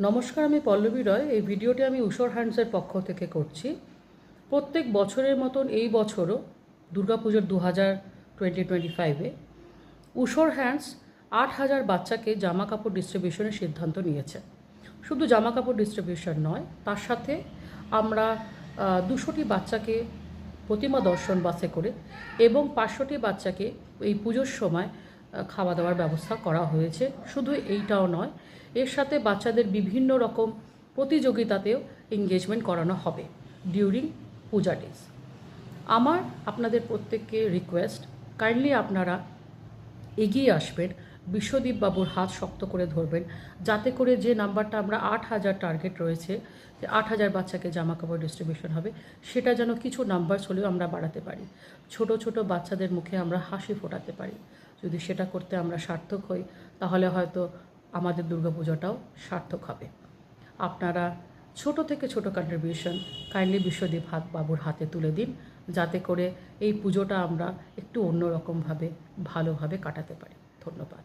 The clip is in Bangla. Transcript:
নমস্কার, আমি পল্লবী রয়। এই ভিডিওটি আমি উষর হ্যান্ডসের পক্ষ থেকে করছি। প্রত্যেক বছরের মতন এই বছরও দুর্গাপুজোর 2025-এ উষর হ্যান্ডস 8,000 বাচ্চাকে জামা কাপড় ডিস্ট্রিবিউশনের সিদ্ধান্ত নিয়েছে। শুধু জামা কাপড় ডিস্ট্রিবিউশন নয়, তার সাথে আমরা 200টি বাচ্চাকে প্রতিমা দর্শন বাসে করে এবং 500টি বাচ্চাকে এই পুজোর সময় খাওয়া দাওয়ার ব্যবস্থা করা হয়েছে। শুধু এইটাও নয়, এর সাথে বাচ্চাদের বিভিন্ন রকম প্রতিযোগিতাতেও এঙ্গেজমেন্ট করানো হবে ডিউরিং পূজা ডেজ। আমার আপনাদের প্রত্যেককে রিকোয়েস্ট, কাইন্ডলি আপনারা এগিয়ে আসবেন, বিশ্বদীপ বাবুর হাত শক্ত করে ধরবেন, যাতে করে যে নাম্বারটা আমরা 8,000 টার্গেট রয়েছে, যে 8,000 বাচ্চাকে জামা কাপড় ডিস্ট্রিবিউশন হবে, সেটা যেন কিছু নাম্বার হলেও আমরা বাড়াতে পারি। ছোট ছোট বাচ্চাদের মুখে আমরা হাসি ফোটাতে পারি। যদি সেটা করতে আমরা সার্থক হই, তাহলে হয়তো আমাদের দুর্গাপুজোটাও সার্থক হবে। আপনারা ছোট থেকে ছোট কন্ট্রিবিউশন কাইন্ডলি বিশ্বদীপ বাবুর হাতে তুলে দিন, যাতে করে এই পুজোটা আমরা একটু অন্যরকমভাবে ভালোভাবে কাটাতে পারি। ধন্যবাদ।